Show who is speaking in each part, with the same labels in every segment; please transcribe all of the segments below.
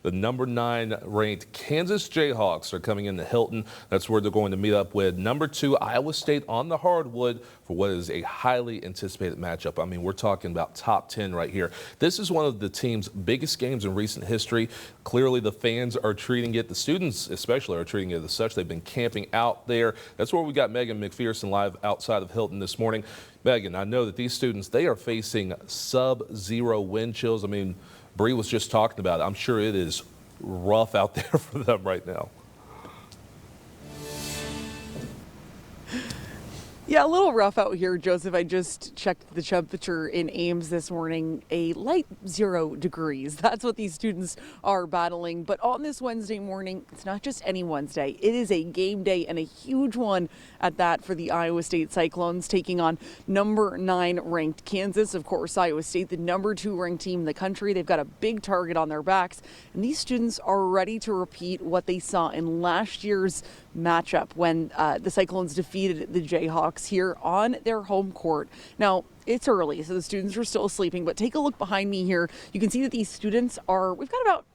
Speaker 1: The number 9 ranked Kansas Jayhawks are coming into Hilton. That's where they're going to meet up with number 2 Iowa State on the hardwood for what is a highly anticipated matchup. I mean, we're talking about top 10 right here. This is one of the team's biggest games in recent history. Clearly, the fans are treating it, the students especially are treating it as such. They've been camping out there. That's where we got Megan McPherson live outside of Hilton this morning. Megan, I know that these students, they are facing sub-zero wind chills. I mean, Bree was just talking about it. I'm sure it is rough out there for them right now.
Speaker 2: Yeah, a little rough out here, Joseph. I just checked the temperature in Ames this morning, a light 0 degrees. That's what these students are battling. But on this Wednesday morning, it's not just any Wednesday. It is a game day, and a huge one at that, for the Iowa State Cyclones, taking on number 9 ranked Kansas. Of course, Iowa State, the number 2 ranked team in the country. They've got a big target on their backs, and these students are ready to repeat what they saw in last year's matchup when the Cyclones defeated the Jayhawks here on their home court. Now, it's early, so the students are still sleeping, but take a look behind me here. You can see that these students we've got about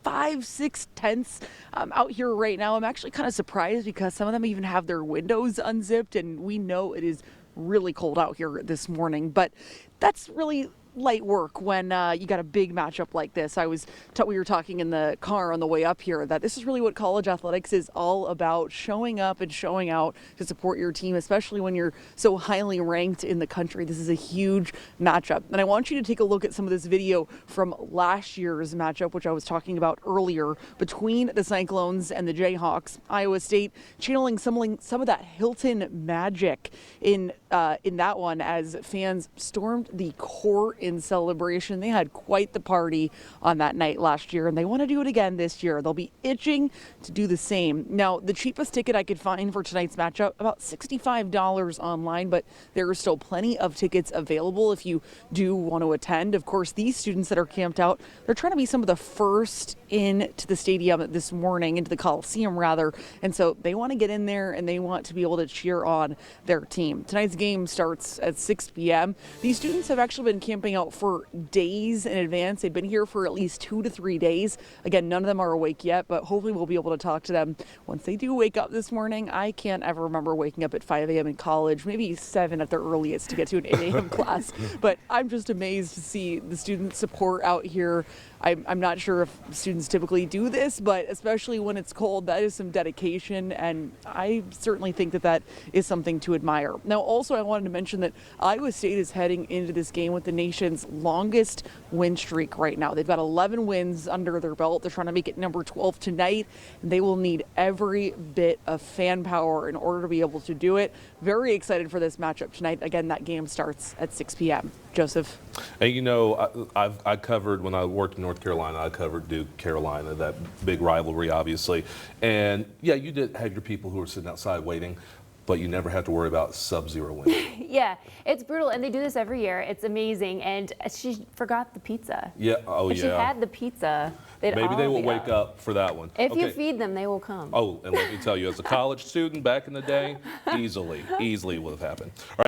Speaker 2: 5-6 tents out here right now. I'm actually kind of surprised because some of them even have their windows unzipped, and we know it is really cold out here this morning, but that's really light work when you got a big matchup like this. We were talking in the car on the way up here that this is really what college athletics is all about, showing up and showing out to support your team, especially when you're so highly ranked in the country. This is a huge matchup, and I want you to take a look at some of this video from last year's matchup, which I was talking about earlier, between the Cyclones and the Jayhawks. Iowa State channeling some of that Hilton magic in that one as fans stormed the court in celebration. They had quite the party on that night last year, and they want to do it again this year. They'll be itching to do the same. Now, the cheapest ticket I could find for tonight's matchup, about $65 online, but there are still plenty of tickets available if you do want to attend. Of course, these students that are camped out, they're trying to be some of the first into the stadium this morning, into the Coliseum rather, and so they want to get in there and they want to be able to cheer on their team. Tonight's game starts at 6 p.m. These students have actually been camping out for days in advance. They've been here for at least 2 to 3 days. Again, none of them are awake yet, but hopefully we'll be able to talk to them once they do wake up this morning. I can't ever remember waking up at 5 a.m. in college, maybe 7 at the earliest to get to an 8 a.m. class, but I'm just amazed to see the student support out here. I'm not sure if students typically do this, but especially when it's cold, that is some dedication, and I certainly think that that is something to admire. Now, also, I wanted to mention that Iowa State is heading into this game with the nation's longest win streak right now. They've got 11 wins under their belt. They're trying to make it number 12 tonight, and they will need every bit of fan power in order to be able to do it. Very excited for this matchup tonight. Again, that game starts at 6 p.m. Joseph.
Speaker 1: And you know, I covered, when I worked in North Carolina, I covered Duke, Carolina, that big rivalry, obviously. And yeah, you did have your people who were sitting outside waiting, but you never had to worry about sub-zero wind.
Speaker 3: Yeah, it's brutal, and they do this every year. It's amazing, and she forgot the pizza.
Speaker 1: Yeah, oh
Speaker 3: if
Speaker 1: yeah.
Speaker 3: She had the pizza.
Speaker 1: Maybe they will wake up for that one.
Speaker 3: If you feed them, they will come.
Speaker 1: Oh, and let me tell you, as a college student back in the day, easily would have happened. All right.